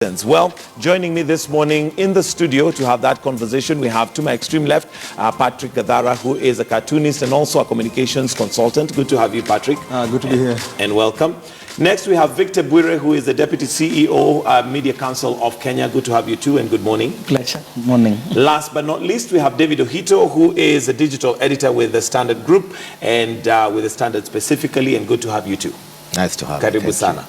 citizens? Well, joining me this morning in the studio to have that conversation, we have to my extreme left, Patrick Gadara, who is a cartoonist and also a communications consultant. Good to have you, Patrick. Good to be here. And welcome. Next, we have Victor Bwire, who is the Deputy CEO, Media Council of Kenya. Good to have you too, and good morning. Pleasure. Good morning. Last but not least, we have David Ohito, who is a digital editor with the Standard Group and with the Standard specifically, and good to have you too. Nice to have you. Karibu sana.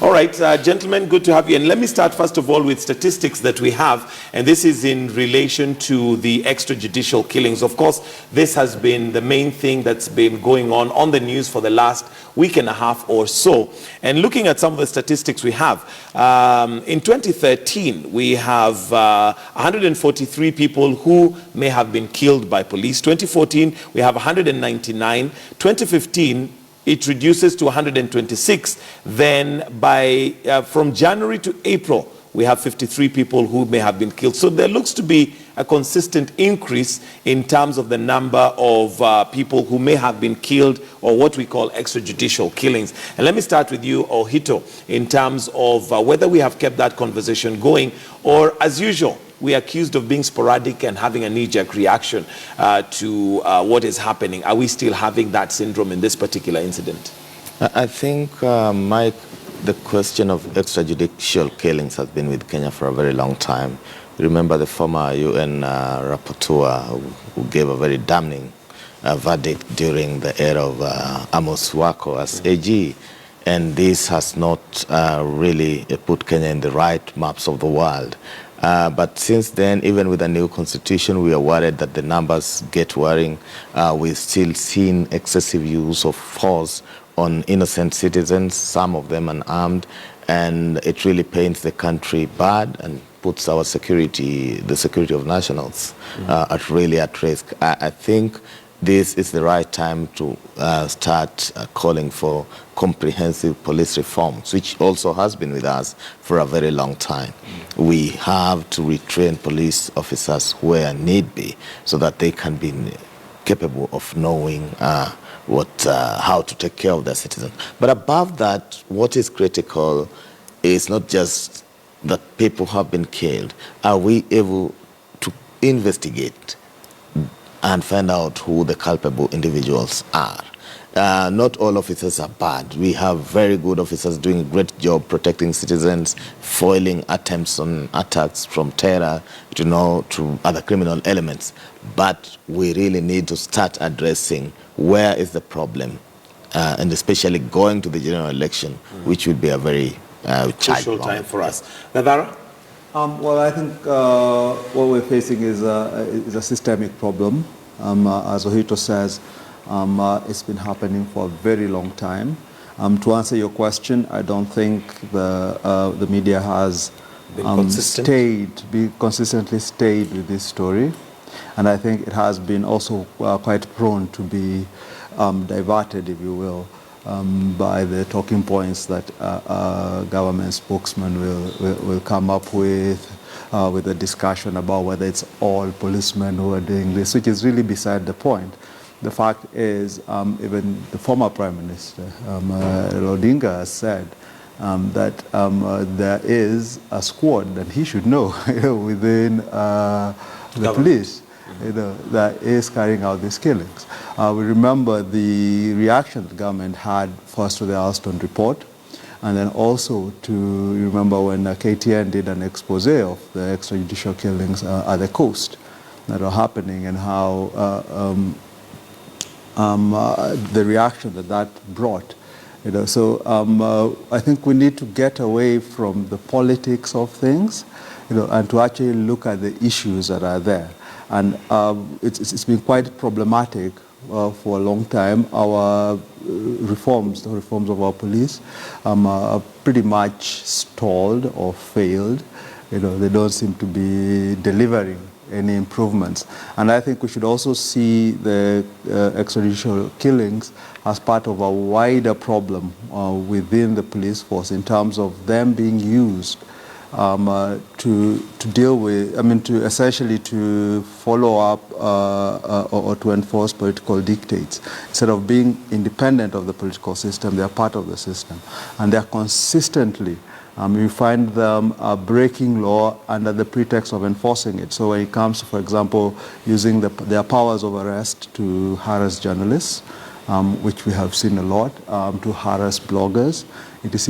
All right, gentlemen, good to have you. And let me start first of all with statistics that we have. And this is in relation to the extrajudicial killings. Of course, this has been the main thing that's been going on the news for the last week and a half or so. And looking at some of the statistics we have, in 2013, we have 143 people who may have been killed by police. 2014, we have 199. 2015, it reduces to 126. Then from January to April, we have 53 people who may have been killed. So there looks to be a consistent increase in terms of the number of people who may have been killed, or what we call extrajudicial killings. And let me start with you, Ohito, in terms of whether we have kept that conversation going, or as usual, we are accused of being sporadic and having a knee-jerk reaction to what is happening. Are we still having that syndrome in this particular incident? I think, Mike, the question of extrajudicial killings has been with Kenya for a very long time. Remember the former UN rapporteur who gave a very damning verdict during the era of Amos Wako as AG. And this has not really put Kenya in the right maps of the world. But since then, even with a new constitution, we are worried that the numbers get worrying. We've still seen excessive use of force on innocent citizens, some of them unarmed, and it really paints the country bad and puts our security, the security of nationals, really at risk. I think this is the right time to start calling for comprehensive police reforms, which also has been with us for a very long time. We have to retrain police officers where need be, so that they can be capable of knowing how to take care of their citizens. But above that, what is critical is not just that people have been killed. Are we able to investigate and find out who the culpable individuals are? Not all officers are bad. We have very good officers doing a great job protecting citizens, foiling attempts on attacks from terror to other criminal elements. But we really need to start addressing where is the problem, and especially going to the general election, which would be a very crucial time for us. Gadara? Well, I think what we're facing is a systemic problem. As Ohito says, it's been happening for a very long time. To answer your question, I don't think the media has consistently stayed with this story. And I think it has been also quite prone to be diverted, if you will, by the talking points that government spokesmen will come up with a discussion about whether it's all policemen who are doing this, which is really beside the point. The fact is, even the former Prime Minister, Odinga, has said that there is a squad that he should know within the police that is carrying out these killings. We remember the reaction the government had first to the Alston report, and then also to remember when KTN did an expose of the extrajudicial killings at the coast that are happening, and how the reaction that brought. So I think we need to get away from the politics of things, and to actually look at the issues that are there. And it's been quite problematic for a long time. Our reforms, the reforms of our police, are pretty much stalled or failed. They don't seem to be delivering any improvements. And I think we should also see the extrajudicial killings as part of a wider problem within the police force, in terms of them being used to deal with, to essentially to follow up or to enforce political dictates. Instead of being independent of the political system, they are part of the system. And they are consistently You find them breaking law under the pretext of enforcing it. So when it comes to, for example, using their powers of arrest to harass journalists, which we have seen a lot, to harass bloggers,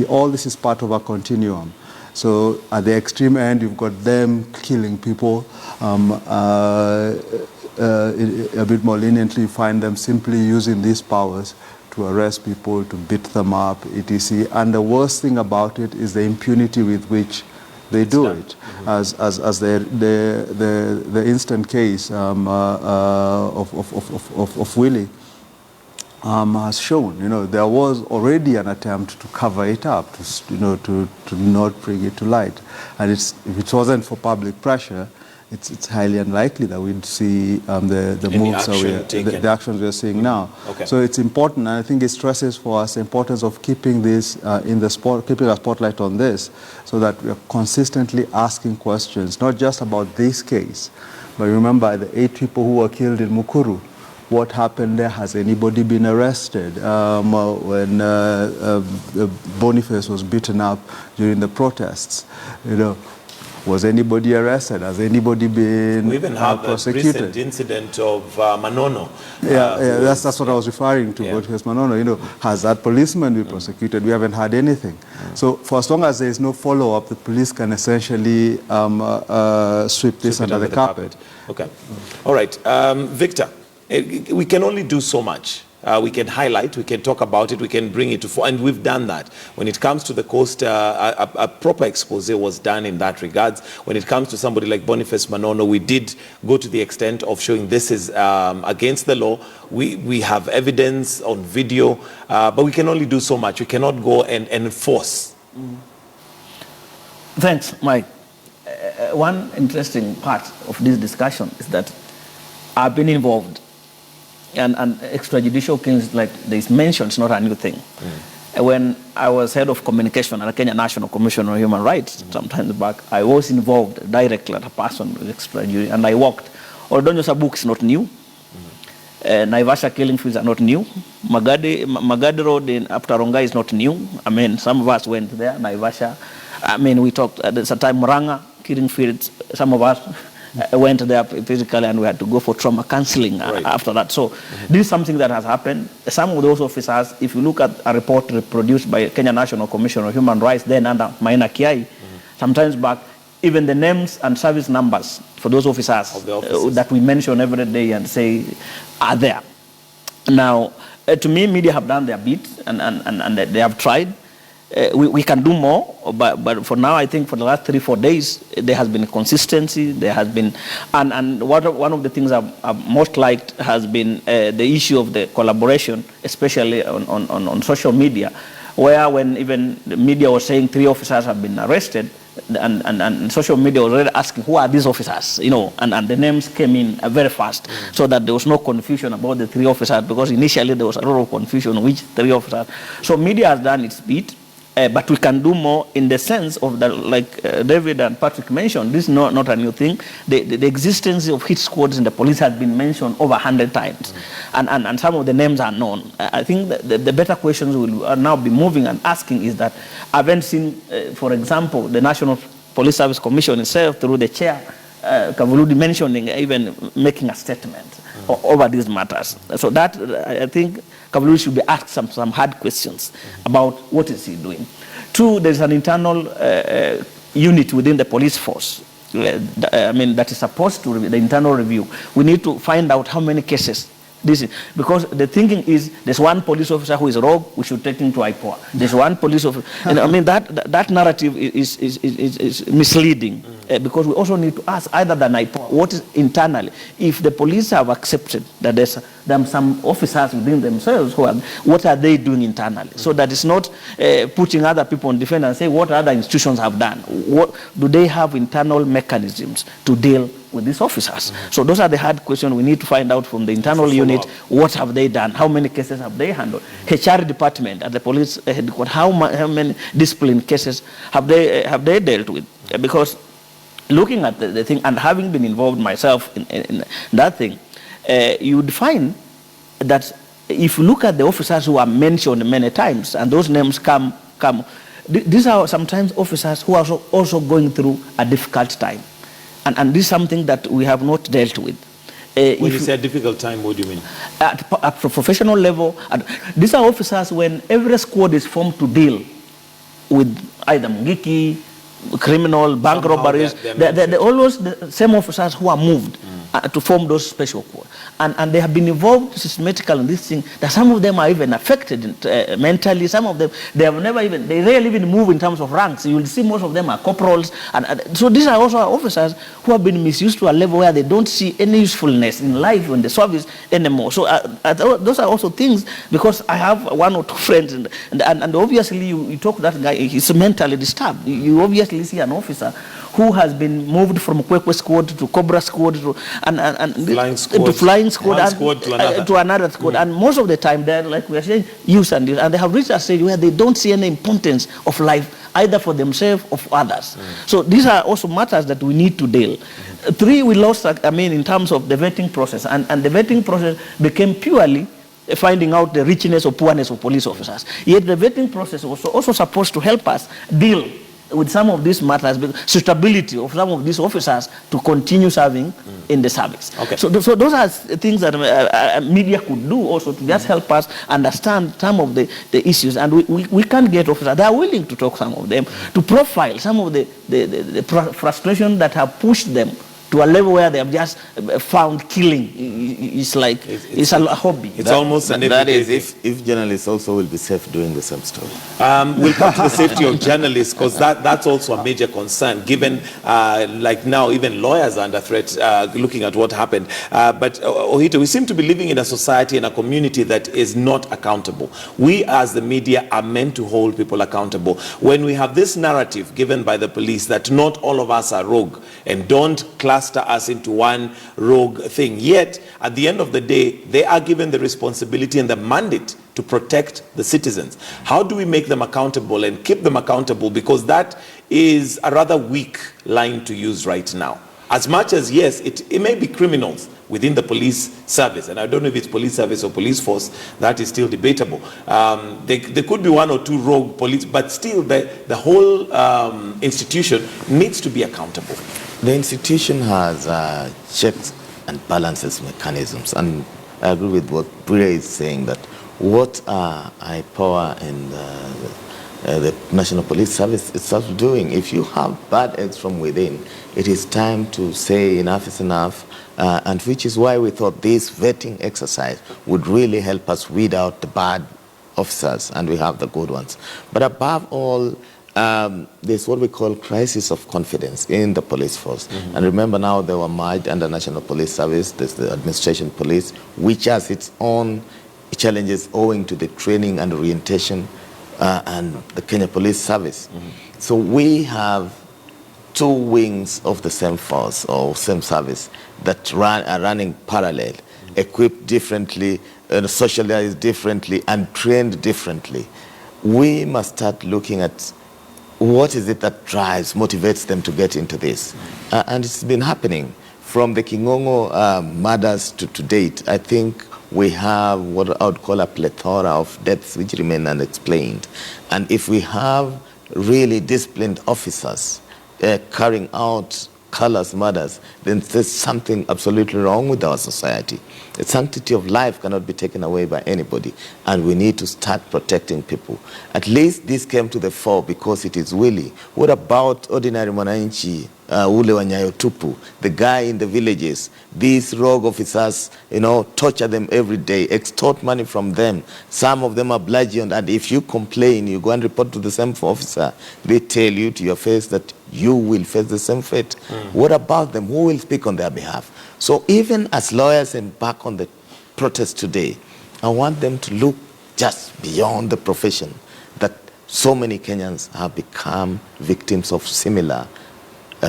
all this is part of a continuum. So at the extreme end, you've got them killing people. A bit more leniently, you find them simply using these powers to arrest people, to beat them up, etc. And the worst thing about it is the impunity with which they do it. As the instant case of Willie has shown, there was already an attempt to cover it up, to not bring it to light. And if it wasn't for public pressure, it's highly unlikely that we'd see the moves the actions we're seeing now. Okay. So it's important, and I think it stresses for us the importance of keeping this keeping a spotlight on this, so that we're consistently asking questions, not just about this case, but remember the 8 people who were killed in Mukuru. What happened there? Has anybody been arrested? When Boniface was beaten up during the protests, was anybody arrested? Has anybody been We even have prosecuted? a recent incident of Manono. That's what I was referring to. Boniface Manono, has that policeman been prosecuted? We haven't had anything. So for as long as there is no follow-up, the police can essentially sweep this under the carpet. Okay. All right. Victor, we can only do so much. We can highlight, we can talk about it, we can bring it to fore, and we've done that. When it comes to the coast, a proper expose was done in that regards. When it comes to somebody like Boniface Manono, we did go to the extent of showing this is against the law. We have evidence on video, but we can only do so much. We cannot go and enforce. Thanks, Mike. One interesting part of this discussion is that I've been involved. And extrajudicial killings, like this mentioned, is not a new thing. When I was head of communication at the Kenya National Commission on Human Rights sometimes back, I was involved directly as a person with extrajudicial, and I worked. Oldonyo's book is not new. Naivasha killing fields are not new. Magadi Road in Aptaronga is not new. I mean, some of us went there, Naivasha. I mean, we talked at the time, Murang'a killing fields, some of us went there physically, and we had to go for trauma counseling after that. So this is something that has happened. Some of those officers, if you look at a report produced by Kenya National Commission on Human Rights, then under Maina Kiai, sometimes back, even the names and service numbers for those officers that we mention every day and say are there. Now, to me, media have done their bit, and they have tried. We can do more, but for now, I think for the last 3-4 days, there has been consistency. There has been, and one of the things I've most liked has been the issue of the collaboration, especially on social media, where when even the media was saying 3 officers have been arrested, and social media was already asking who are these officers, and the names came in very fast, so that there was no confusion about the 3 officers, because initially there was a lot of confusion which 3 officers. So media has done its bit. But we can do more in the sense of that, like David and Patrick mentioned, this is not a new thing. The existence of hit squads in the police has been mentioned over 100 times, and some of the names are known. I think the better questions we'll now be moving and asking is that I haven't seen, for example, the National Police Service Commission itself, through the chair, Kavuludi, mentioning, even making a statement over these matters. So that, I think, Kavuludi should be asked some hard questions about what is he doing. 2, there's an internal unit within the police force. That is supposed to review the internal review. We need to find out how many cases this is, because the thinking is there's one police officer who is rogue, we should take him to IPOA. There's one police officer, and that narrative is misleading, because we also need to ask, either than IPOA, what is internally. If the police have accepted that there's some officers within themselves what are they doing internally, so that it's not putting other people on defense and say what other institutions have done. What do they have internal mechanisms to deal with these officers? So those are the hard questions we need to find out from the internal unit. What have they done? How many cases have they handled? HR department at the police headquarters, how many discipline cases have they dealt with? Because looking at the thing, and having been involved myself in that thing, you would find that if you look at the officers who are mentioned many times, and those names come, these are sometimes officers who are also going through a difficult time. And this is something that we have not dealt with. When you say a difficult time, what do you mean? At professional level, these are officers when every squad is formed to deal with either Mungiki, criminal, bank Somehow robberies. They're always the same officers who are moved to form those special corps. And they have been involved systematically in this thing, that some of them are even affected mentally. Some of them, they rarely even move in terms of ranks. You will see most of them are corporals. And so these are also officers who have been misused to a level where they don't see any usefulness in life, in the service anymore. So those are also things, because I have one or two friends, and obviously you talk to that guy, he's mentally disturbed. You obviously see an officer who has been moved from Kwekwe squad to Cobra squad to flying squad to another squad. And most of the time they're, like we are saying, use and they have reached a stage where they don't see any importance of life, either for themselves or for others. So these are also matters that we need to deal. Three, we lost, in terms of the vetting process, and the vetting process became purely finding out the richness or poorness of police officers. Yet the vetting process was also supposed to help us deal with some of these matters, suitability of some of these officers to continue serving in the service. Okay. So those are things that media could do also to just help us understand some of the issues. And we can get officers. They are willing to talk, some of them, to profile some of the frustration that have pushed them to a level where they have just found killing. It's like it's a hobby. It's almost an that everyday is if journalists also will be safe doing the same story. We'll come to the safety of journalists, because that's also a major concern, given like now even lawyers are under threat looking at what happened. But Ohito, we seem to be living in a society and a community that is not accountable. We as the media are meant to hold people accountable. When we have this narrative given by the police that not all of us are rogue and don't cluster us into one rogue thing, yet at the end of the day they are given the responsibility and the mandate to protect the citizens. How do we make them accountable and keep them accountable? Because that is a rather weak line to use right now. As much as, yes, it may be criminals within the police service, and I don't know if it's police service or police force, that is still debatable. There could be one or two rogue police, but still the whole institution needs to be accountable. The institution has checks and balances mechanisms, and I agree with what Bure is saying, that what are IPOA and the National Police Service itself doing? If you have bad eggs from within, it is time to say enough is enough, and which is why we thought this vetting exercise would really help us weed out the bad officers, and we have the good ones. But above all, there's what we call crisis of confidence in the police force. And remember now they were merged under National Police Service. There's the administration police, which has its own challenges owing to the training and orientation and the Kenya Police Service. So we have two wings of the same force or same service that are running parallel, equipped differently, socialized differently, and trained differently. We must start looking at what is it that drives, motivates them to get into this. And it's been happening from the Kingongo murders to date. I think we have what I would call a plethora of deaths which remain unexplained. And if we have really disciplined officers carrying out callous murders, then there's something absolutely wrong with our society. The sanctity of life cannot be taken away by anybody, and we need to start protecting people. At least this came to the fore because it is Willie. What about ordinary mwananchi, ule wa Nyayo Tupu, the guy in the villages? These rogue officers, torture them every day, extort money from them. Some of them are bludgeoned, and if you complain, you go and report to the same officer, they tell you to your face that you will face the same fate. What about them? Who will speak on their behalf? So even as lawyers embark on the protest today, I want them to look just beyond the profession, that so many Kenyans have become victims of similar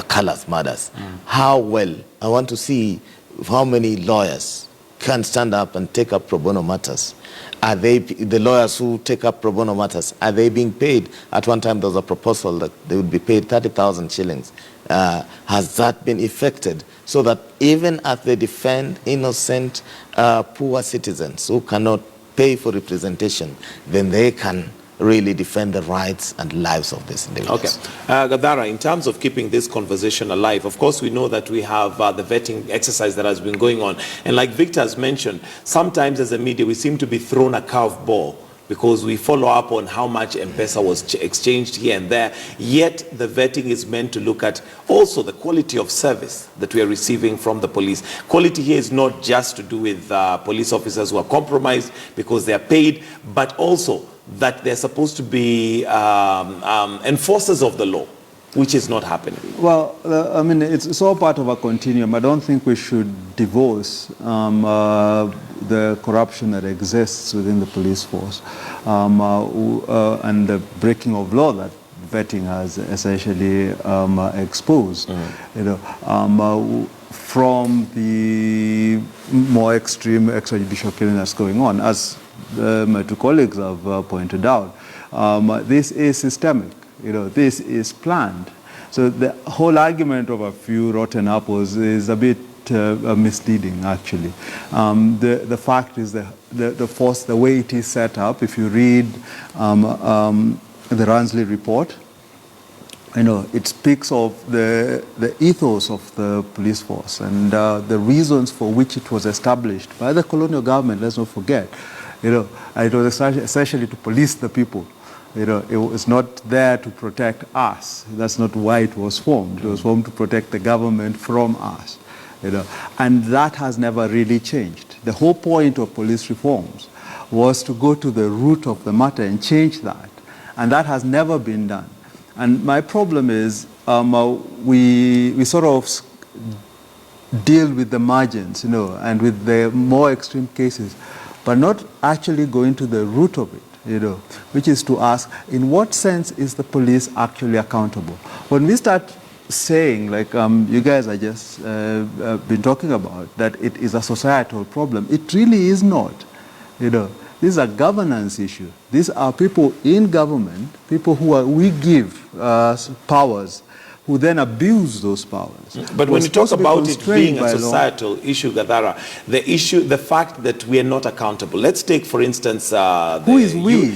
callous murders. How well, I want to see how many lawyers can stand up and take up pro bono matters. Are they, the lawyers who take up pro bono matters, are they being paid? At one time there was a proposal that they would be paid 30,000 shillings. Has that been effected? So that even as they defend innocent, poor citizens who cannot pay for representation, then they can really defend the rights and lives of these individuals. Okay. Gadara, in terms of keeping this conversation alive, of course, we know that we have the vetting exercise that has been going on. And like Victor has mentioned, sometimes as a media, we seem to be thrown a curveball because we follow up on how much M-Pesa was exchanged here and there. Yet the vetting is meant to look at also the quality of service that we are receiving from the police. Quality here is not just to do with police officers who are compromised because they are paid, but also that they're supposed to be enforcers of the law, which is not happening. Well, I mean, it's all part of a continuum. I don't think we should divorce the corruption that exists within the police force and the breaking of law that vetting has essentially exposed. You know, from the more extreme extrajudicial killing that's going on, as my two colleagues have pointed out, this is systemic. You know, this is planned. So the whole argument of a few rotten apples is a bit misleading, actually. The fact is the force, the way it is set up, if you read the Ransley report, you know, it speaks of the ethos of the police force and the reasons for which it was established by the colonial government, let's not forget. You know, it was essentially to police the people. You know, it was not there to protect us. That's not why it was formed. It was formed to protect the government from us. You know, and that has never really changed. The whole point of police reforms was to go to the root of the matter and change that. And that has never been done. And my problem is we sort of deal with the margins, you know, and with the more extreme cases, but not actually going to the root of it. You know, which is to ask, in what sense is the police actually accountable? When we start saying, like you guys are just been talking about, that it is a societal problem, it really is not. You know, this is a governance issue. These are people in government, people who we give powers, who then abuse those powers. But when you talk about it being a societal issue, Gadara, the fact that we are not accountable. Let's take, for instance, who is we?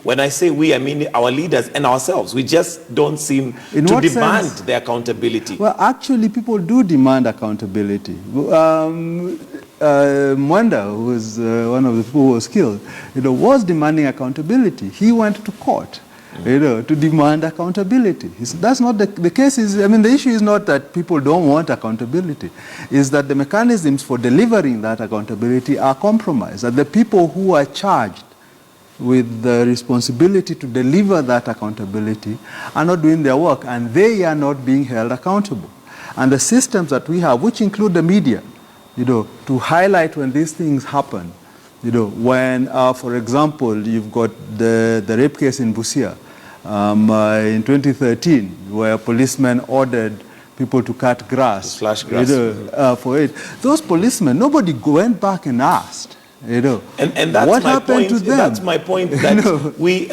When I say we, I mean our leaders and ourselves. We just don't seem to demand the accountability. Well, actually, people do demand accountability. Mwenda, who was one of the people who was killed, you know, was demanding accountability. He went to court. You know, to demand accountability. That's not the case. I mean, the issue is not that people don't want accountability. It's that the mechanisms for delivering that accountability are compromised. That the people who are charged with the responsibility to deliver that accountability are not doing their work, and they are not being held accountable. And the systems that we have, which include the media, you know, to highlight when these things happen. You know, when, for example, you've got the rape case in Busia in 2013, where policemen ordered people to cut grass. Slash grass. You know, for it. Those policemen, nobody went back and asked. You know, and that's what my happened point, to them? That's my point, that we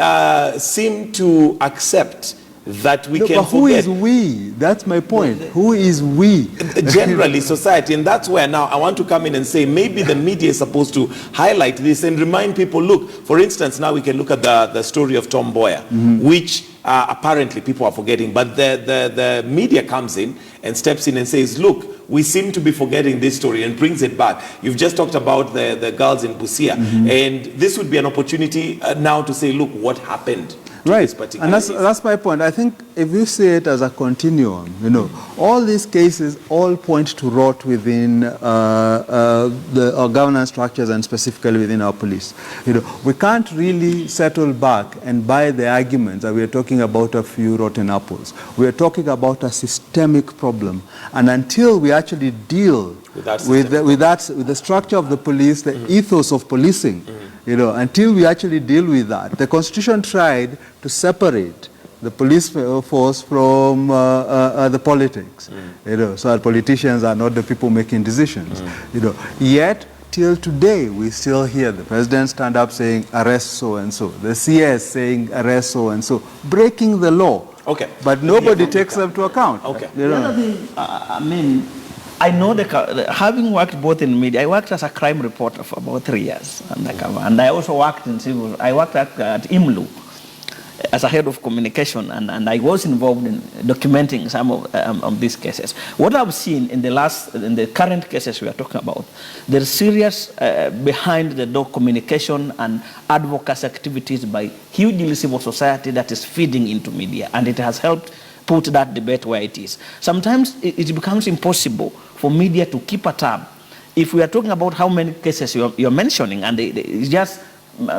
seem to accept that we can but who forget. is we? That's my point. Who is we? Generally, society. And that's where now I want to come in and say maybe the media is supposed to highlight this and remind people, look, for instance, now we can look at the story of Tom Mboya, which apparently people are forgetting. But the media comes in and steps in and says, look, we seem to be forgetting this story, and brings it back. You've just talked about the girls in Busia. And this would be an opportunity now to say, look, what happened? Right, and that's my point. I think if you see it as a continuum, you know, all these cases all point to rot within our governance structures, and specifically within our police. You know, we can't really settle back and buy the arguments that we are talking about a few rotten apples. We are talking about a systemic problem, and until we actually deal with the structure of the police, the ethos of policing, you know, until we actually deal with that. The Constitution tried to separate the police force from the politics, you know, so that politicians are not the people making decisions, you know. Yet, till today, we still hear the president stand up saying, arrest so-and-so, the CS saying, arrest so-and-so, breaking the law. Okay. But nobody takes them to account. Okay. You know? The other thing, I mean, I know having worked both in media, I worked as a crime reporter for about 3 years undercover, and I also worked in civil. I worked at IMLU, as a head of communication, and I was involved in documenting some of these cases. What I've seen in the current cases we are talking about, there's serious behind the door communication and advocacy activities by hugely civil society that is feeding into media, and it has helped put that debate where it is. Sometimes it becomes impossible for media to keep a tab. If we are talking about how many cases you're mentioning, and it's just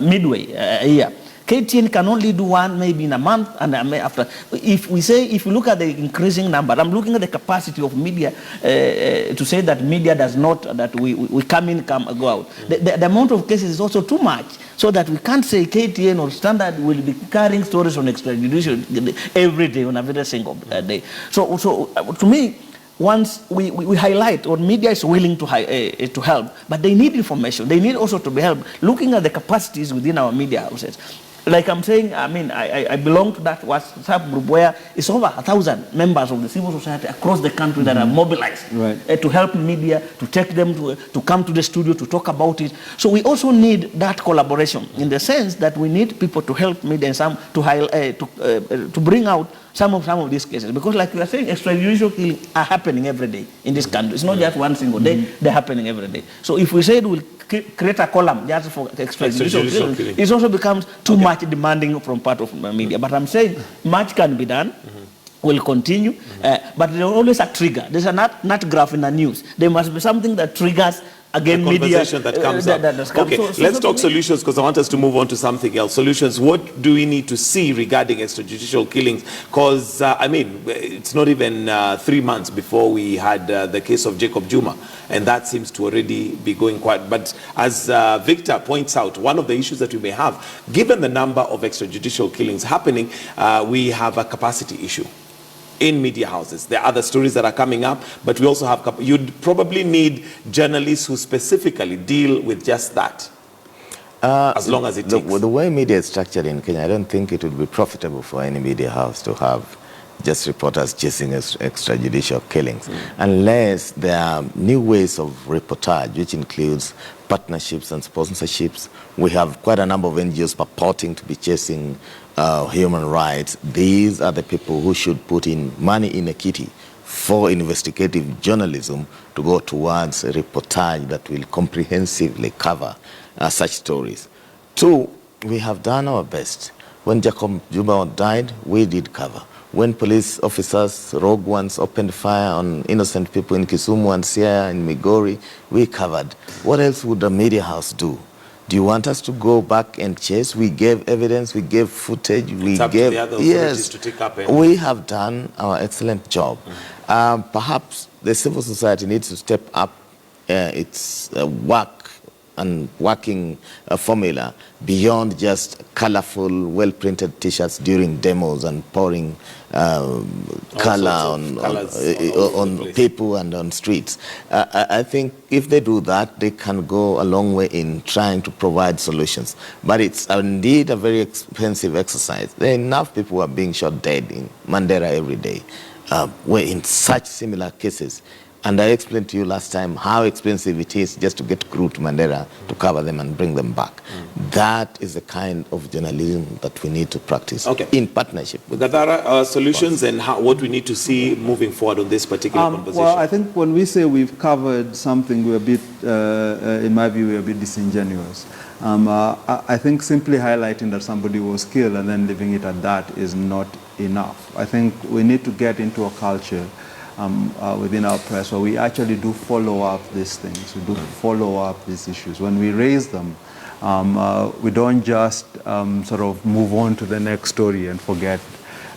midway a year, KTN can only do one maybe in a month, and after. If you look at the increasing number, I'm looking at the capacity of media to say that media does not, that we come in, go out. The amount of cases is also too much, so that we can't say KTN or Standard will be carrying stories on extrajudicial every day, on a very single day. So to me, once we highlight, or media is willing to help, but they need information. They need also to be helped. Looking at the capacities within our media houses, like I'm saying, I mean, I belong to that WhatsApp group where it's over 1,000 members of the civil society across the country that are mobilized to help media, to take them to come to the studio to talk about it. So we also need that collaboration, in the sense that we need people to help media and some to bring out some of these cases, because like you are saying, extrajudicial killings are happening every day in this country. It's not just one single day; they're happening every day. So if we said we'll create a column just for extrajudicial killings, it also becomes too much demanding from part of the media. But I'm saying much can be done. Will continue, but there's always a trigger. There's a nut graph in the news. There must be something that triggers again the media conversation that comes up. Okay, so let's talk solutions, because I want us to move on to something else. Solutions. What do we need to see regarding extrajudicial killings? Because I mean, it's not even 3 months before we had the case of Jacob Juma, and that seems to already be going quite. But as Victor points out, one of the issues that we may have, given the number of extrajudicial killings happening, we have a capacity issue in media houses. There are other stories that are coming up, but we also have, you'd probably need journalists who specifically deal with just that, as long as it takes. The way media is structured in Kenya, I don't think it would be profitable for any media house to have just reporters chasing extrajudicial killings, unless there are new ways of reportage, which includes partnerships and sponsorships. We have quite a number of NGOs purporting to be chasing human rights. These are the people who should put in money in a kitty for investigative journalism to go towards a reportage that will comprehensively cover such stories. 2, we have done our best. When Jacob Juma died, we did cover. When police officers, rogue ones, opened fire on innocent people in Kisumu and Siaya and Migori, we covered. What else would a media house do? Do you want us to go back and chase? We gave evidence, we gave footage, we gave... Yes, to take up we have done our excellent job. Perhaps the civil society needs to step up its work and working formula beyond just colorful, well-printed T-shirts during demos and pouring color on people and on streets. I think if they do that, they can go a long way in trying to provide solutions. But it's indeed a very expensive exercise. There are enough people who are being shot dead in Mandera every day. Where in such similar cases, and I explained to you last time how expensive it is just to get crew to Mandera to cover them and bring them back. That is the kind of journalism that we need to practice in partnership with Gadara, solutions and what we need to see moving forward on this particular conversation. Well, I think when we say we've covered something, we're a bit, in my view, we're a bit disingenuous. I think simply highlighting that somebody was killed and then leaving it at that is not enough. I think we need to get into a culture within our press where we actually do follow up these things, we do follow up these issues. When we raise them, we don't just sort of move on to the next story and forget,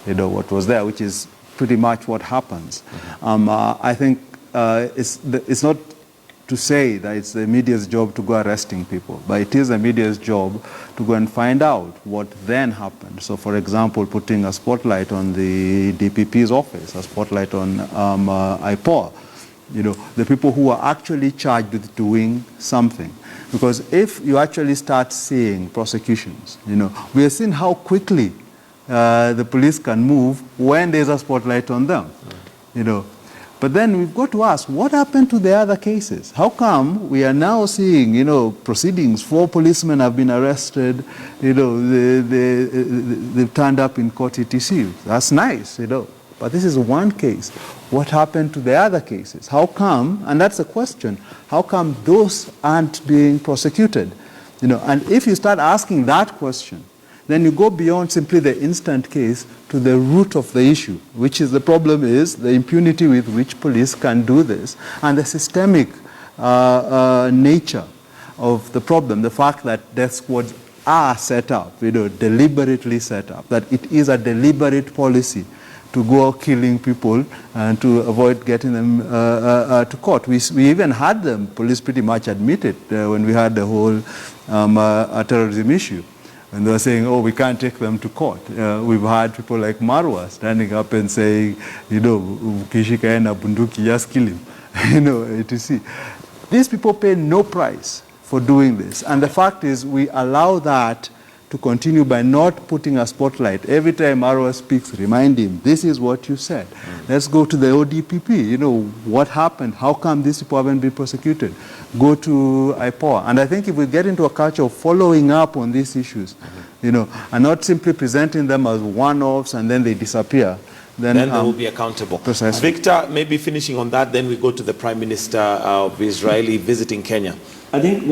what was there, which is pretty much what happens. I think it's not to say that it's the media's job to go arresting people, but it is the media's job to go and find out what then happened. So, for example, putting a spotlight on the DPP's office, a spotlight on IPOA, the people who are actually charged with doing something. Because if you actually start seeing prosecutions, we have seen how quickly the police can move when there's a spotlight on them, But then we've got to ask, what happened to the other cases? How come we are now seeing, proceedings, 4 policemen have been arrested, they've turned up in court, etc. That's nice, But this is one case. What happened to the other cases? How come, and that's the question, how come those aren't being prosecuted? And if you start asking that question, then you go beyond simply the instant case to the root of the issue, which is the problem is the impunity with which police can do this, and the systemic nature of the problem, the fact that death squads are set up, deliberately set up, that it is a deliberate policy to go killing people and to avoid getting them to court. We even had them, police pretty much admit it when we had the whole terrorism issue. And they were saying, we can't take them to court. We've had people like Marwa standing up and saying, ukishika na bunduki, just kill him, etc. These people pay no price for doing this. And the fact is, we allow that to continue by not putting a spotlight. Every time Marwa speaks, remind him, this is what you said. Let's go to the ODPP. What happened? How come these people haven't been prosecuted? Go to IPOA. And I think if we get into a culture of following up on these issues, and not simply presenting them as one-offs and then they disappear, then they will be accountable. Precisely. Victor, maybe finishing on that, then we go to the Prime Minister of Israel visiting Kenya. I think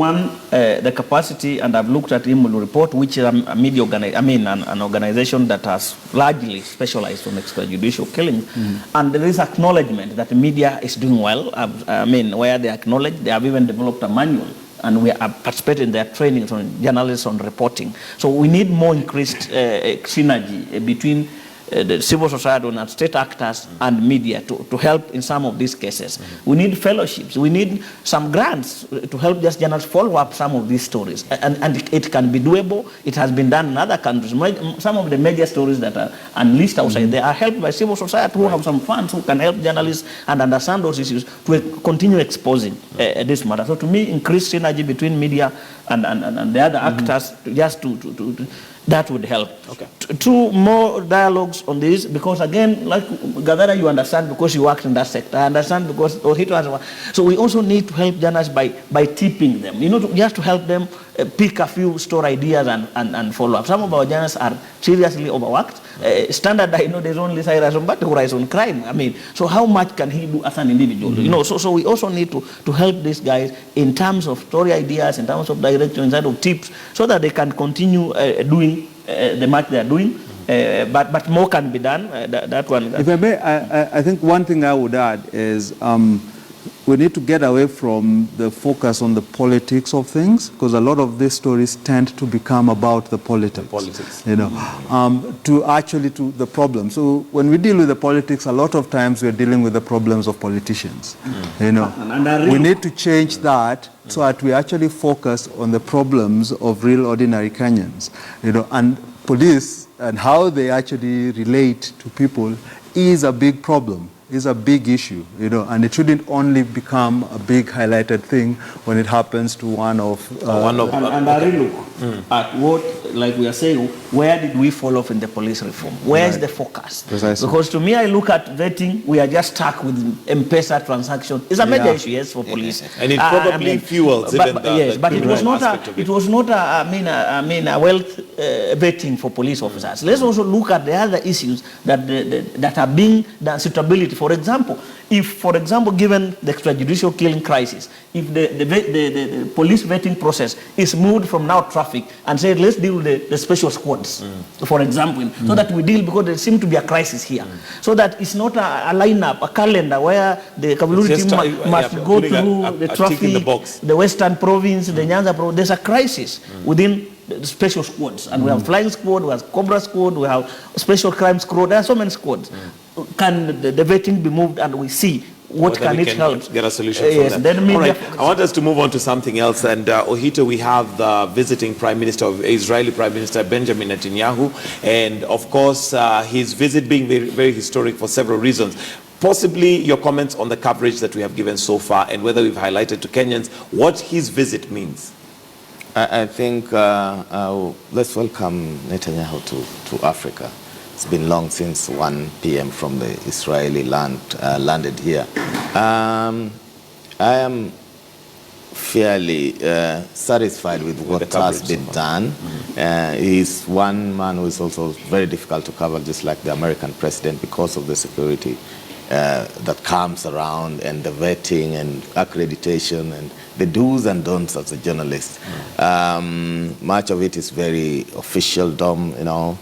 the capacity, and I've looked at him report, which is a media an organization that has largely specialized on extrajudicial killing, and there is acknowledgement that the media is doing well. Where they acknowledge, they have even developed a manual, and we are participating in their trainings on journalists on reporting. So we need more increased synergy between the civil society and state actors and media to help in some of these cases. We need fellowships. We need some grants to help just journalists follow up some of these stories. And it can be doable. It has been done in other countries. Some of the major stories that are unleashed outside, they are helped by civil society who have some funds who can help journalists and understand those issues to continue exposing this matter. So to me, increased synergy between media and the other actors just to that would help. Okay. 2 more dialogues on this, because again, like Gadara, you understand because you worked in that sector. I understand because Ohito has. So we also need to help journalists by tipping them. Just to help them pick a few store ideas and follow up. Some of our journalists are seriously overworked. Standard, there's only Cyrus Mbati who writes on crime. So how much can he do as an individual? So we also need to help these guys in terms of story ideas, in terms of direction, in terms of tips, so that they can continue doing the much they are doing. But more can be done. That one. If I may, I think one thing I would add is we need to get away from the focus on the politics of things, because a lot of these stories tend to become about the politics. To the problem. So when we deal with the politics, a lot of times we're dealing with the problems of politicians. We need to change that so that we actually focus on the problems of real ordinary Kenyans. And police and how they actually relate to people is a big problem. Is a big issue, and it shouldn't only become a big highlighted thing when it happens to one of and I relook at what, like we are saying, where did we fall off in the police reform? Where is the focus? Precisely. Because to me, I look at vetting, we are just stuck with M-Pesa transaction. It's a major issue, yes, for police, and it probably fuels even but it was not a wealth vetting for police officers. Let's also look at the other issues that are being done, suitability. For example, given the extrajudicial killing crisis, if the police vetting process is moved from now traffic and said, let's deal with the special squads, for example, so that we deal, because there seems to be a crisis here, so that it's not a lineup, a calendar where the Kabuluri team must go through the traffic, the Western Province, the Nyanza Province. There's a crisis within the special squads, and we have flying squad, we have Cobra squad, we have special crime squad. There are so many squads. Can the vetting be moved, and we see what can it help? Get a solution from them. All right. I want us to move on to something else. And Ohito, we have the visiting Prime Minister of Israeli Prime Minister Benjamin Netanyahu, and of course his visit being very, very historic for several reasons. Possibly your comments on the coverage that we have given so far, and whether we've highlighted to Kenyans what his visit means. I think let's welcome Netanyahu to Africa. It's been long since 1 p.m. from the Israeli landed here. I am fairly satisfied with what has been done. He's one man who is also very difficult to cover, just like the American president, because of the security that comes around, and the vetting and accreditation and the do's and don'ts as a journalist. Much of it is very officialdom, you know,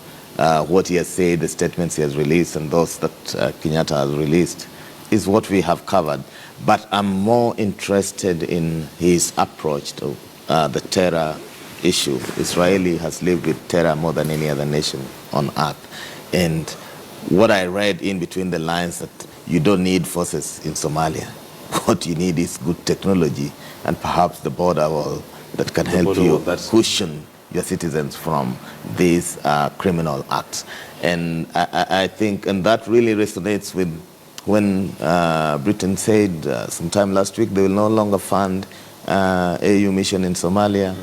what he has said, the statements he has released, and those that Kenyatta has released is what we have covered. But I'm more interested in his approach to the terror issue. Israel has lived with terror more than any other nation on earth. And what I read in between the lines, that you don't need forces in Somalia. What you need is good technology and perhaps the border wall that can help you cushion your citizens from these criminal acts. And I think, and that really resonates with when Britain said sometime last week they will no longer fund AU mission in Somalia.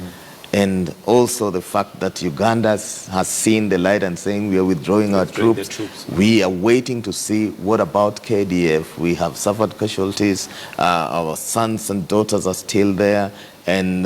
And also the fact that Uganda has seen the light and saying we are withdrawing our troops. We are waiting to see what about KDF. We have suffered casualties. Our sons and daughters are still there. And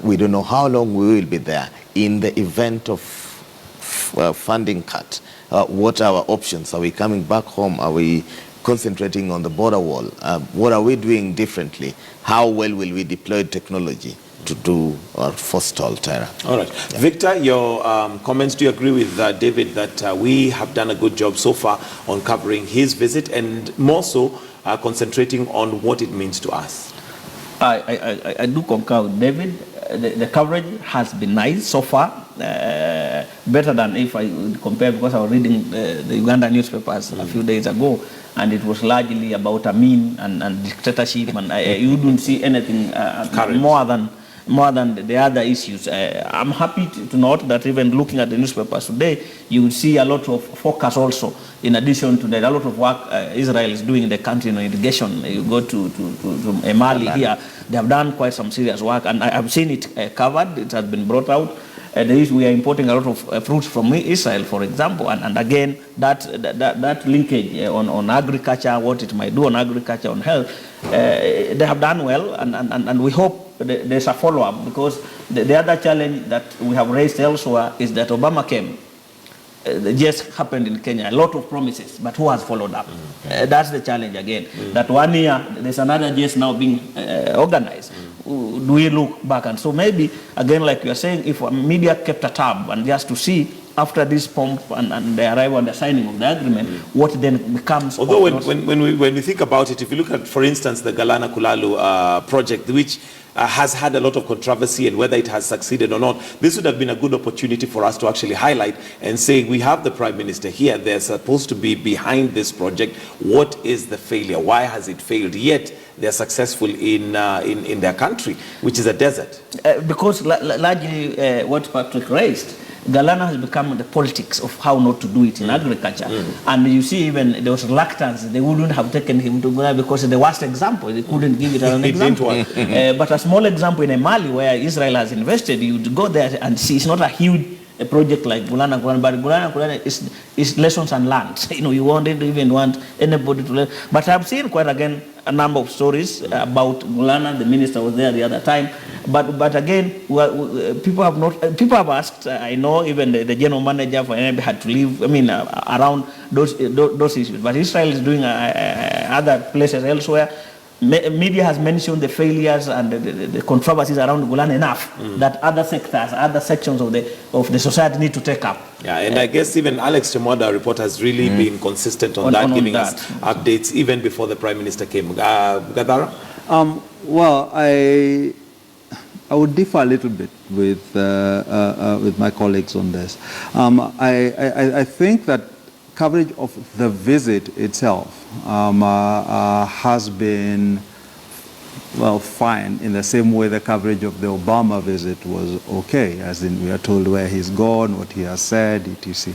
we don't know how long we will be there. In the event of funding cut, what are our options? Are we coming back home? Are we concentrating on the border wall? What are we doing differently? How well will we deploy technology to do or forestall terror? All right. Yeah. Victor, your comments, do you agree with David that we have done a good job so far on covering his visit, and more so concentrating on what it means to us? I do concur with David. The coverage has been nice so far, better than if I would compare, because I was reading the Uganda newspapers a few days ago, and it was largely about Amin and dictatorship, and you don't see anything more than the other issues. I'm happy to note that even looking at the newspapers today, you will see a lot of focus also, in addition to that, a lot of work Israel is doing in the country in irrigation. You go to Mali here, they have done quite some serious work, and I have seen it covered. It has been brought out. We are importing a lot of fruits from Israel, for example, and again, that linkage on agriculture, what it might do on agriculture, on health, they have done well, and we hope there's a follow-up, because the other challenge that we have raised elsewhere is that Obama came. Just happened in Kenya, a lot of promises, but who has followed up? That's the challenge again. That 1 year, there's another just now being organized. Do we look back? And so maybe, again, like you are saying, if media kept a tab and just to see after this pomp and the arrival and the signing of the agreement, what then becomes... Although when we think about it, if you look at, for instance, the Galana Kulalu project, which has had a lot of controversy, and whether it has succeeded or not, this would have been a good opportunity for us to actually highlight and say, we have the Prime Minister here, they're supposed to be behind this project. What is the failure? Why has it failed? Yet they're successful in their country, which is a desert. Because largely what Patrick raised, Galana has become the politics of how not to do it in agriculture. And you see, even there was reluctance. They wouldn't have taken him to Galana because the worst example, they couldn't give it as an example. But a small example in Mali, where Israel has invested, you'd go there and see it's not a huge project like Gulana, but Gulana is lessons and learned. You know, you won't even want anybody to learn. But I've seen quite again a number of stories about Gulana. The minister was there the other time. But again, people have asked. I know even the general manager for NB had to leave. I mean, around those issues. But Israel is doing other places elsewhere. Media has mentioned the failures and the controversies around Golan enough that other sectors, other sections of the society need to take up. Yeah, and I guess even Alex Chemoda report has really been consistent on that, giving us updates even before the Prime Minister came. Gadara? Well, I would differ a little bit with my colleagues on this. I think that coverage of the visit itself has been, well, fine, in the same way the coverage of the Obama visit was okay, as in we are told where he's gone, what he has said, etc.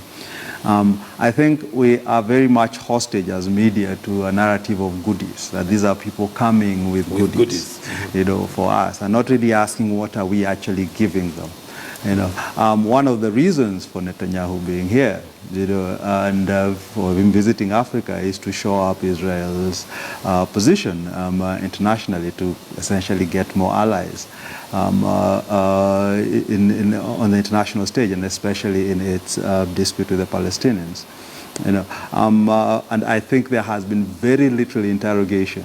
I think we are very much hostage as media to a narrative of goodies, that these are people coming with goodies. You know, for us, and not really asking what are we actually giving them. One of the reasons for Netanyahu being here, and for him visiting Africa is to show up Israel's position internationally to essentially get more allies on the international stage, and especially in its dispute with the Palestinians. And I think there has been very little interrogation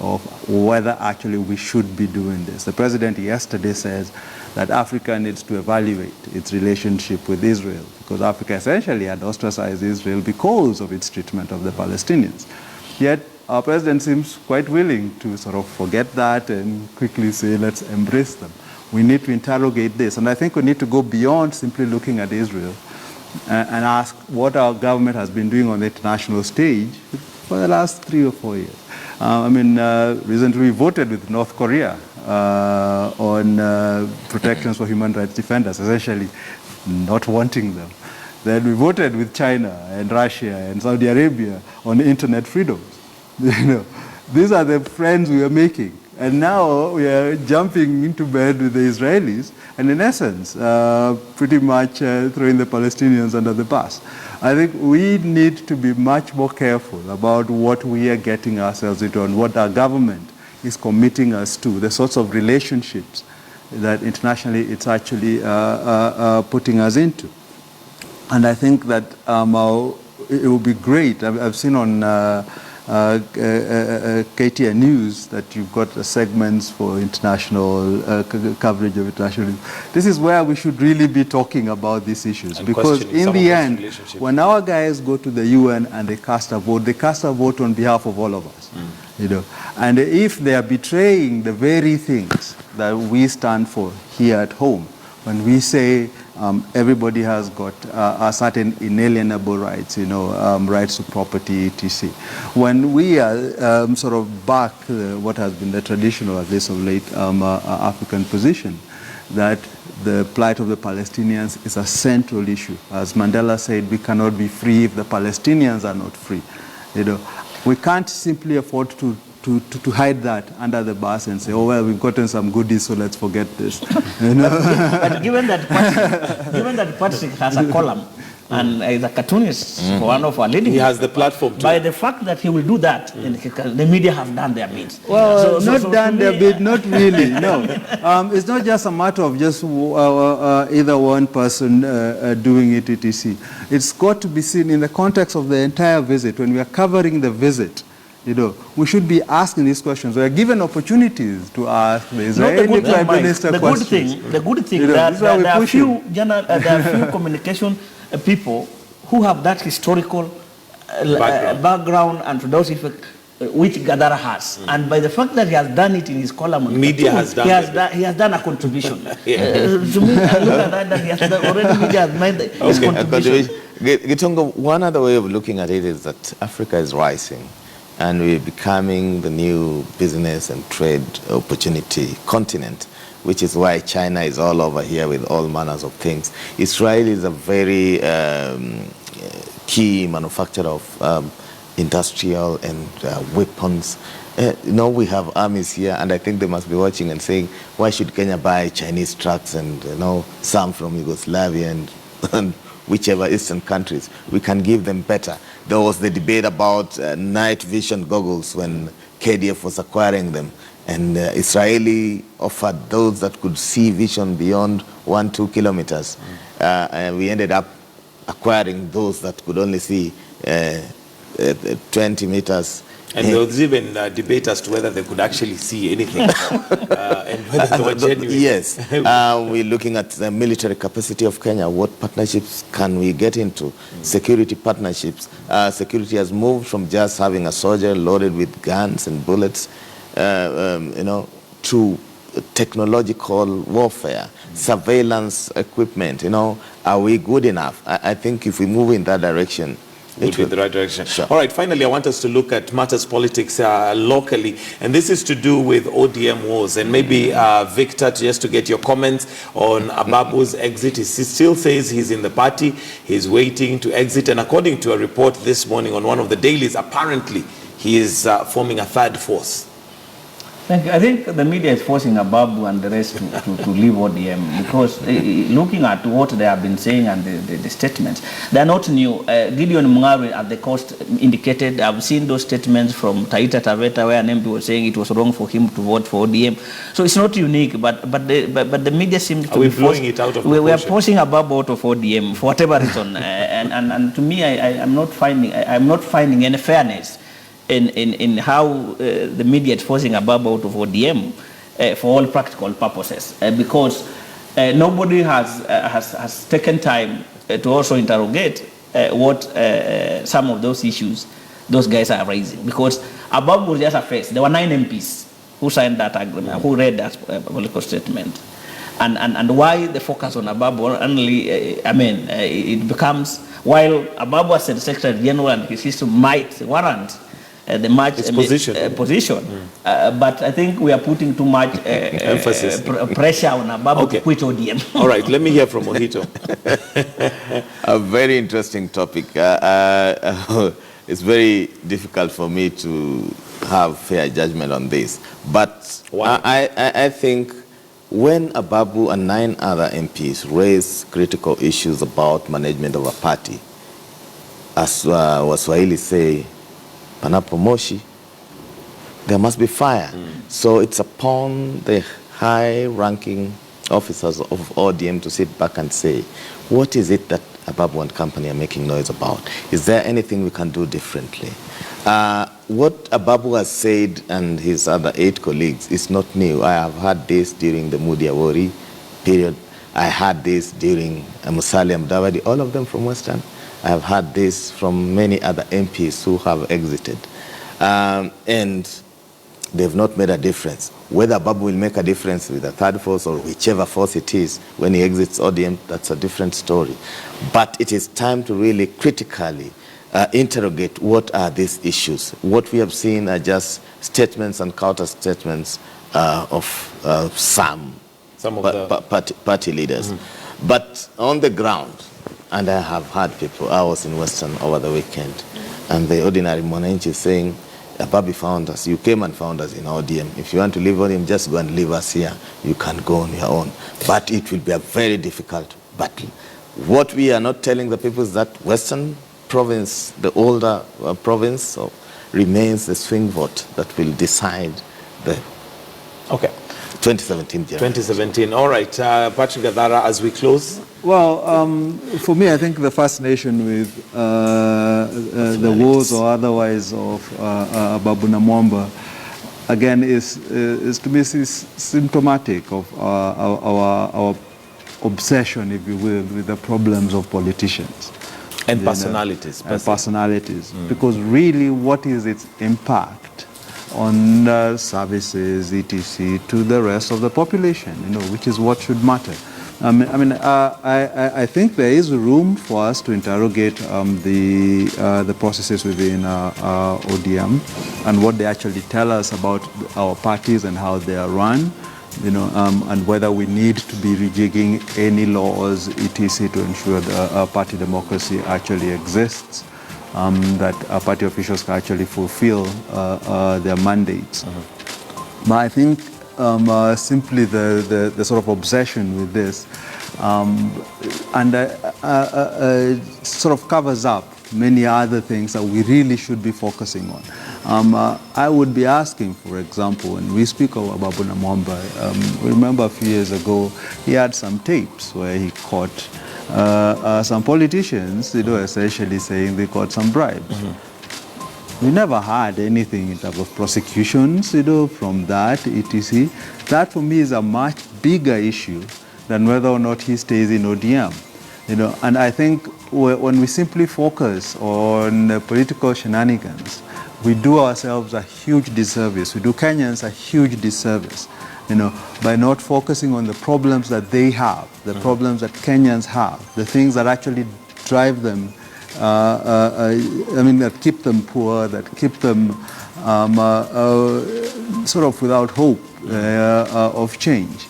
of whether actually we should be doing this. The president yesterday says that Africa needs to evaluate its relationship with Israel, because Africa essentially had ostracized Israel because of its treatment of the Palestinians. Yet our president seems quite willing to sort of forget that and quickly say, let's embrace them. We need to interrogate this, and I think we need to go beyond simply looking at Israel and ask what our government has been doing on the international stage for the last 3 or 4 years. Recently we voted with North Korea on protections for human rights defenders, essentially not wanting them. Then we voted with China and Russia and Saudi Arabia on internet freedoms. These are the friends we are making. And now we are jumping into bed with the Israelis and in essence, pretty much throwing the Palestinians under the bus. I think we need to be much more careful about what we are getting ourselves into and what our government is committing us to, the sorts of relationships that internationally it's actually putting us into. And I think that it would be great. I've seen on KTN News that you've got segments for international coverage of international. This is where we should really be talking about these issues, and because in the end, when our guys go to the UN and they cast a vote on behalf of all of us. And if they are betraying the very things that we stand for here at home, when we say everybody has got certain inalienable rights, rights to property, etc. When we are sort of back what has been the traditional, at least of late, African position, that the plight of the Palestinians is a central issue. As Mandela said, we cannot be free if the Palestinians are not free. We can't simply afford to hide that under the bus and say, oh, well, we've gotten some goodies, so let's forget this. But given that Patrick has a column and is a cartoonist for one of our leading... He has the platform too. By the fact that he will do that, the media have done their bit. Well, not done their bit, not really, no. It's not just a matter of just either one person doing it, etc. It's got to be seen in the context of the entire visit. When we are covering the visit, we should be asking these questions. We are given opportunities to ask the Israeli Prime Minister questions. The good thing that there are few communication people who have that historical background and production which Gadara has. And by the fact that he has done it in his column, media has done he has done a contribution. To me, I look at that he has done, already media has made his contribution. Gitongo, one other way of looking at it is that Africa is rising, and we're becoming the new business and trade opportunity continent, which is why China is all over here with all manners of things. Israel is a very key manufacturer of industrial and weapons. We have armies here, and I think they must be watching and saying, why should Kenya buy Chinese trucks and some from Yugoslavia and whichever Eastern countries? We can give them better. There was the debate about night vision goggles when KDF was acquiring them, and Israeli offered those that could see vision beyond 1-2 kilometers. And we ended up acquiring those that could only see 20 meters. And there was even debate as to whether they could actually see anything and whether they were genuine. Yes. We're looking at the military capacity of Kenya. What partnerships can we get into? Security partnerships. Security has moved from just having a soldier loaded with guns and bullets, to technological warfare, surveillance equipment. Are we good enough? I think if we move in that direction, would be the right direction. Sure. All right, finally, I want us to look at matters politics locally, and this is to do with ODM wars. And maybe, Victor, just to get your comments on Ababu's exit. He still says he's in the party, he's waiting to exit, and according to a report this morning on one of the dailies, apparently he is forming a third force. Thank you. I think the media is forcing Ababu and the rest to leave ODM because looking at what they have been saying and the statements, they are not new. Gideon Mungari at the coast indicated, I've seen those statements from Taita Taveta where an MP was saying it was wrong for him to vote for ODM. So it's not unique, but the media seems to be blowing it out of proportion? We are forcing Ababu out of ODM for whatever reason. And to me, I'm not finding any fairness in how the media is forcing Ababu out of ODM for all practical purposes, because nobody has taken time to also interrogate what some of those issues those guys are raising. Because Ababu was just a face. There were 9 MPs who signed that agreement, who read that political statement. And why the focus on Ababu only, it becomes, while Ababu as the Secretary General and his system might warrant the much position. But I think we are putting too much emphasis, pressure on Ababu to quit ODM. All right, let me hear from Mojito. A very interesting topic. It's very difficult for me to have fair judgment on this. But I think when Ababu and 9 other MPs raise critical issues about management of a party, as Waswahili say, panapo moshi, there must be fire. So it's upon the high-ranking officers of ODM to sit back and say, what is it that Ababu and company are making noise about? Is there anything we can do differently? What Ababu has said and his other 8 colleagues is not new. I have heard this during the Mudi Awori period. I heard this during Musalia Mudavadi, all of them from Western. I have heard this from many other MPs who have exited. And they've not made a difference. Whether Ababu will make a difference with the third force or whichever force it is when he exits ODM, that's a different story. But it is time to really critically interrogate what are these issues. What we have seen are just statements and counter statements of some of the party leaders. But on the ground, and I have heard people, I was in Western over the weekend, and the ordinary Mwananchi saying, Ababu found us, you came and found us in ODM. If you want to leave ODM, just go and leave us here. You can go on your own. But it will be a very difficult battle. What we are not telling the people is that Western province, the older province, remains the swing vote that will decide the 2017 general. 2017. All right. Patrick Gadara, as we close. Well, for me, I think the fascination with the wars or otherwise of Ababu Namwamba, again, is to me symptomatic of our obsession, if you will, with the problems of politicians. And personalities. Personalities. Because really, what is its impact on services, etc., to the rest of the population, which is what should matter. I think there is room for us to interrogate the processes within ODM and what they actually tell us about our parties and how they are run, and whether we need to be rejigging any laws, etc., to ensure that party democracy actually exists, that party officials can actually fulfill their mandates. But I think simply the sort of obsession with this sort of covers up many other things that we really should be focusing on. I would be asking, for example, when we speak of Ababu Namwamba, remember a few years ago, he had some tapes where he caught some politicians, essentially saying they got some bribes. We never had anything in terms of prosecutions, from that, etc. That for me is a much bigger issue than whether or not he stays in ODM. And I think when we simply focus on political shenanigans, we do ourselves a huge disservice. We do Kenyans a huge disservice, by not focusing on the problems that they have, the problems that Kenyans have, the things that actually drive them, that keep them poor, that keep them sort of without hope of change.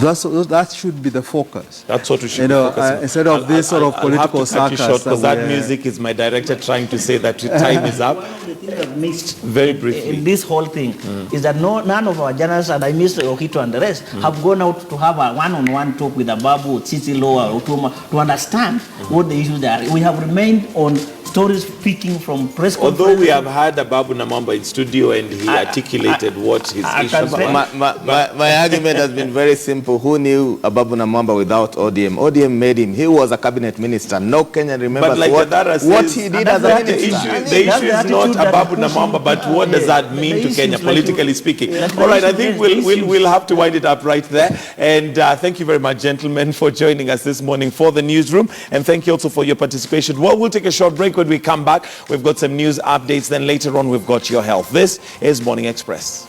That should be the focus. That's what we should You be know, focusing on. instead of this sort of political I'll have to cut you circus. short because that we- music is my director trying to say that time is up. One of the things I've missed Very briefly. in this whole thing is that none of our journalists, and I missed Okito and the rest, have gone out to have a one-on-one talk with Ababu, Tsitsilo, or Otuma to understand what the issues are. We have remained on stories speaking from press conferences. Although we have had Ababu Namwamba in studio and he articulated what his I issues can were. say- My argument has been very simple. Who knew Ababu Namwamba without ODM? ODM made him. He was a cabinet minister. No Kenyan remembers But like Adara says, what he did as a that's The the minister. issue, I mean, the that's issue the is not attitude that Ababu pushing- Namwamba, but what does that mean The to Kenya, issues like politically you- speaking? like the All right, I issues, think yes, we'll issues. have to wind it up right there. And thank you very much, gentlemen, for joining us this morning for the newsroom. And thank you also for your participation. Well, we'll take a short break. When we come back, we've got some news updates. Then later on, we've got your health. This is Morning Express.